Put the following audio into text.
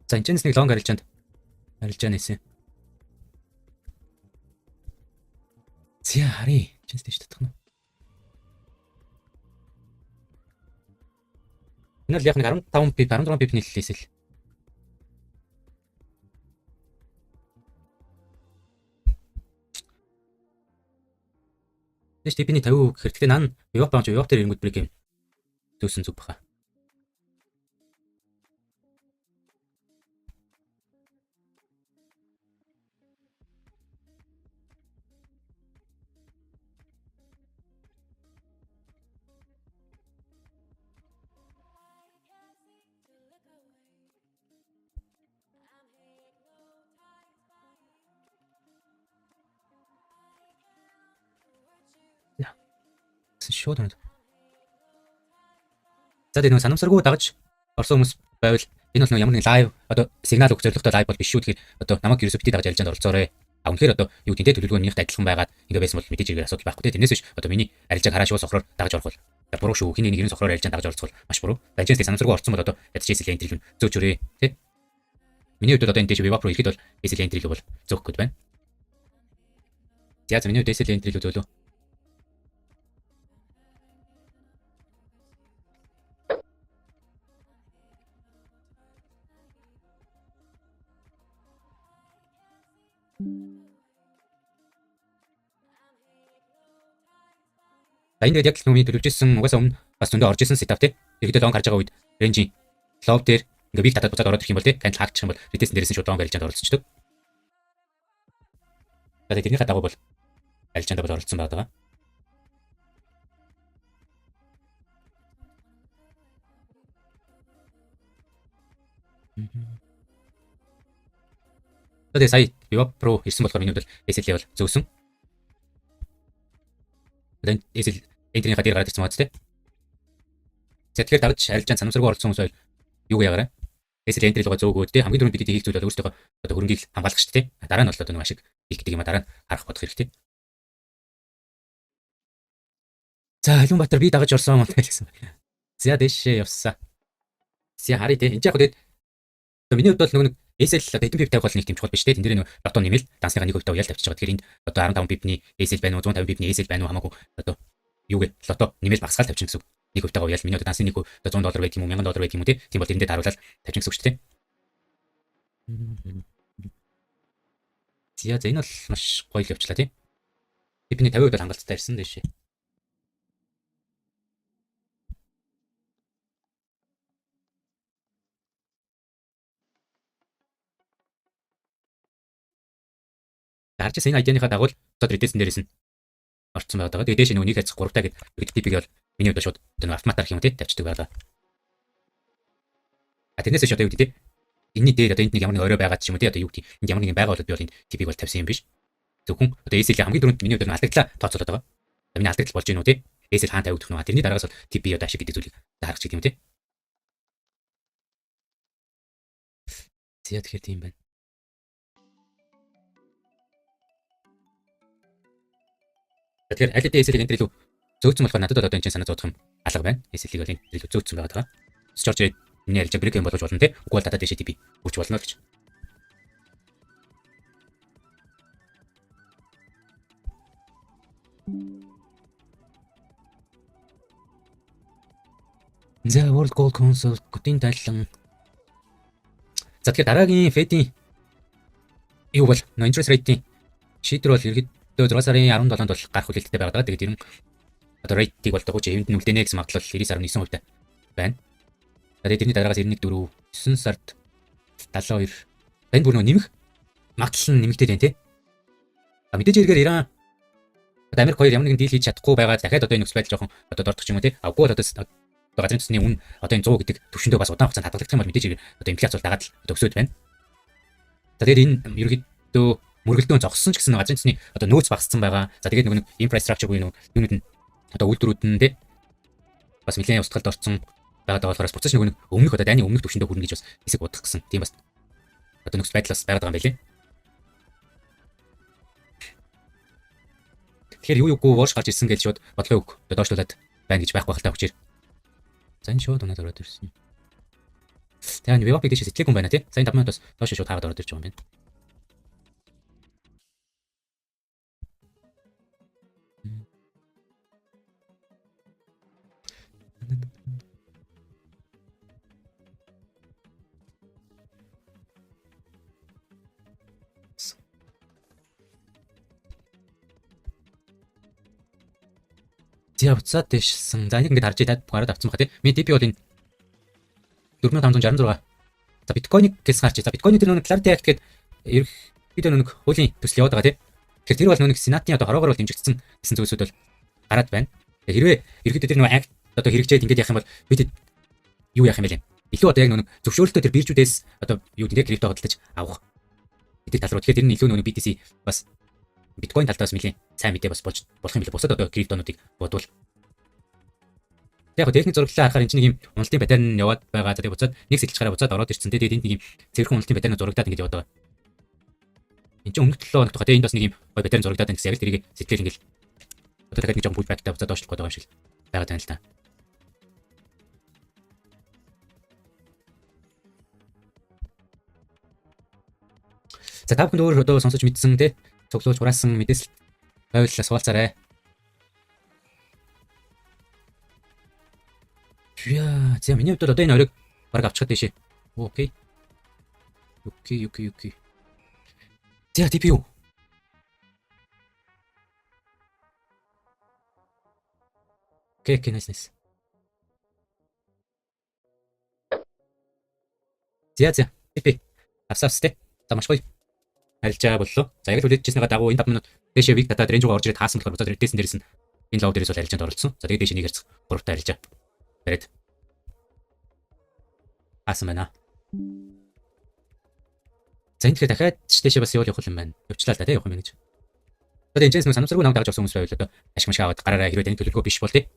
За энэ ч нэг лонг арилжаанд арилжаа нээсэн. Зя хари чинь стэйж татах нь. Энэ л яг нэг 15 пип 16 пип нийллээсэл. Тэш типний 50% гэхээр тэгтээ нан Европ баамч Европ дээр ирэнгүүт брейк юм. Зөөсөн зүг баха. Шууд байна. За тийм нэг санамсаргүй дагаж орсон хүмүүс байвал энэ бол нэг ямар нэг лайв одоо сигнал өгөх зорилготой лайв бол биш шүү. Тэгэхээр одоо намайг ерөөсөө бити дагаж арилжаанд оролцоорой. А үнэхээр одоо юу гэдэг төлөвлөгөөнийхтэй адилхан байгаад ингээ байсан бол мэдээж иргээр асуудал байхгүй тийм. Тэрнээс биш одоо миний арилжааг харааш уус сохроор дагаж орох бол буруу шүү. Хиний нэг 90 сохроор арилжаанд дагаж оролцвол маш буруу. Данжинс санамсаргүй орсон бол одоо ядчихсэн энтриг нь зөөч өрөө тийм. Миний хувьд одоо энэ дэш Viva Pro ихэд бол SL энтриг бол зөөх гээд байна. За миний хувьд SL энтриг зөөлөө. Энд яг л нүмийн төлөвжсэн угаасаа өмнө бас зөндөө орж исэн сетап тий. Ирэхдээ лонг харж байгаа үед ренжи лоб дээр ингээ биг татаад буцаад ороод ирэх юм бол тий. Танд хаагчих юм бол ретест дээрээс нь шууд лонг арилжаанд оролцдог. Тэгээд тэрний хадагуу бол арилжаанд бол оролцсон байгаа. Тэгээд сая Viva Pro ирсэн болохоор миний хувьд SL level зөөсөн. Тэгээд SL энтрийн хадаар гараад ирсэн байгаа тийм. За тэгэхээр дагаж арилжаанд санамсаргүй оролцсон хүмүүс юу яагаарай? SL энтри лугаа зөөгөөд тийм хамгийн түрүүнд бид хийх зүйл бол өөрсдөө одоо хөрөнгөийг хамгаалах шүү дээ. Дараа нь бол одоо нэг ашиг хийх гэдэг юм а дараа нь харах бодох хэрэгтэй. За Алюнбаатар би дагаж орсон юм гэсэн. За дэшээ явсаа. Си хари тийм. Энд яг тэгээд миний хувьд бол нэг SL одоо хэдэн пип тавих бол нэг тийм чухал биш тийм. Тэн дээр нэг лото нэмэл дансныхаа нэг хувьд уяал тавьчих байгаа. Тэгэхээр энд одоо 15 пипний SL байна уу 150 пипний SL байна уу хамаагүй одоо юу гэ лото нэмэл багсгаал тавьчих гэсэн үг. Нэг хувьтайгаа уяал миний одоо дансны нэг одоо $100 байдаг юм уу $1000 байдаг юм уу тийм бол тэрэндээ даруулаад тавьчих гэсэн үг шүү дээ. За энэ бол маш гоё л явчлаа тийм. Пипний 50% бол хангалттай ирсэн дэшээ. Харж энэ ID-ныхаа дагуу одоо редесн дээрээс нь орцсон байгаа. Тэгээд дээш нэг 1-3 таа гэдэг типийг бол миний хувьд шууд тэр автомат арах юм тий тавьчихдаг байгаа. А тэрнээс ч одоо юу гэдэг тий энэний дээр одоо энд нэг ямар нэг орой байгаа ч юм уу тий одоо юу гэдэг энд ямар нэг байгаа бол би бол энэ типийг бол тавьсан юм биш. Зөвхөн одоо SL хамгийн дөрөнд миний хувьд алдагдлаа тооцоолоод байгаа. Миний алдагдал болж гинүү тий. SL хаан тавигдах нь. Тэрний дараагаас бол тип би одоо ашиг гэдэг зүйлийг харах ч гэдэг юм тий. Зя тэгэхээр тийм байна. Тэгэхээр аль хэдийн SL энтриг зөөцсөн болохоор надад одоо энэ чинь санаа зовдох юм алга байна. SL-ийг бол энэ зөөцсөн байгаа. Storage миний арилжаа брейк юм болгож болно те. Үгүй бол дата дэшээ тип хүрч болно гэж. За World Gold Console гүтийн тайлан. За тэгэхээр дараагийн Fed-ийн юу бол interest rate-ийн шийдвэр бол ерхэд 6 сарын 17-нд бол гарах хүлээлттэй байгаа. Тэгээд ер нь одоо рейтиг бол дагууч эвэнд нүлдэнэ гэсэн магадлал 99.9% байна. Тэгээд тэрний дараагаас 91.4 9 сард 72. Энэ бүр нэмэх магадлал нь нэмэгдээд байна тий. А мэдээж эргээр Иран одоо Америк хоёр ямар нэгэн дийл хийж чадахгүй байгаа дахиад одоо энэ нөхцөл байдал жоохон одоо дордох юм уу тий. А үгүй бол одоо газрын төсний үн одоо энэ 100 гэдэг төвшөндөө бас удаан хугацаанд хадгалагдах юм бол мэдээж эргээр одоо инфляц бол дагаад л өсөд байна. Тэгээд энэ ерөөхдөө мөргөлдөөн зогссон ч гэсэн газрын төсний одоо нөөц багассан байгаа. За тэгээд нэг инфраструктур буюу юунууд нь одоо үйлдвэрүүд нь тий бас нэлээд устгалд орсон байгаа болохоор процесс нэг өмнөх одоо дайны өмнөх төвшөндөө хүрнэ гэж бас хэсэг бодох гэсэн. Тийм бас одоо нөхцөл байдал бас байгаад байгаа юм байлээ. Тэгэхээр юу юугүй ворш гарч ирсэн гэж шууд бодлоо өг одоо доошлуулад байна гэж байхгүй хальтаа хүчээр. За энэ шууд унаад ороод ирсэн. Тэгээ веб-ыг дэше сэтгэлгүй юм байна тий. Сайн 5 минут бас доош шууд хаагаад ороод ирж байгаа юм байна. За буцаад дэшсэн. За энийг ингээд харж таад гараад авцсан баха тий. Миний DP бол энэ 4566. За биткойныг гэс гарч. За биткойны тэр нэг Clarity Act гэдэг ерөнхийдөө нэг хуулийн төсөл яваад байгаа тий. Тэгэхээр тэр бол нэг сенатын одоо хороогоор бол дэмжигдсэн гэсэн зүйлсүүд бол гараад байна. Тэгэхээр хэрвээ ерөнхийдөө тэр нэг акт одоо хэрэгжээд ингээд явах юм бол бид юу яах юм бэ? Илүү одоо яг нэг зөвшөөрөлтөө тэр биржүүдээс одоо юу гэдэг крипто хөдөлж авах гэдэг тал руу. Тэгэхээр тэр нь илүү нэг BTC бас биткойн талтаас нэлийн сайн мэдээ бас болж болох юм билээ. Бусад одоо криптонуудыг бодвол яг техник зураглалаа харахаар энэ чинь нэг юм уналтын паттерн яваад байгаа. За тэгээ буцаад нэг сэтэлж гараа буцаад ороод ирсэн. Тэгээд энд нэг юм цэвэрхэн уналтын паттерн зурагдаад ингэж яваад байгаа. Энд чинь өмнөх 7 хоног тухай тэгээд энд бас нэг юм гой паттерн зурагдаад байна гэсэн яг л тэрийг сэтгэл ингээл одоо дахиад нэг жоо pullback-тай буцаад доошлох гээд байгаа юм шиг байгаа тань л та. За та бүхэнд өөр одоо сонсож мэдсэн те цуглуулж хураасан мэдээлэл байвал суулцаарай. Яа, за миний хувьд одоо энэ оройг баг авчихад дэшээ. Окей. Окей. За TPU. Окей, nice. За TP. Авсавстэй. За маш гоё. Харилж байгаа боллоо. За яг л хүлээжсэнийга дагуу энэ 5 минут дэшээ вик дата рейнж руу орж ирээд хаасан болохоор буцаад дэсэн дээрээс нь энэ лог дээрээс бол харилжаанд оролцсон. За тэгээд дэшээ нэг хэрэг 3-тай харилжаа. Барайд. Хаасан байна. За энэ тэгэхээр дахиад дэшээ бас явах юм байна. Явчлаа л да тий явах юм гэж. Одоо энэ ч нэг санамсаргүй намайг дагаж авсан хүмүүс байвал одоо ашиг машиг аваад гараараа хэрвээ таны төлөвлөгөө биш бол тий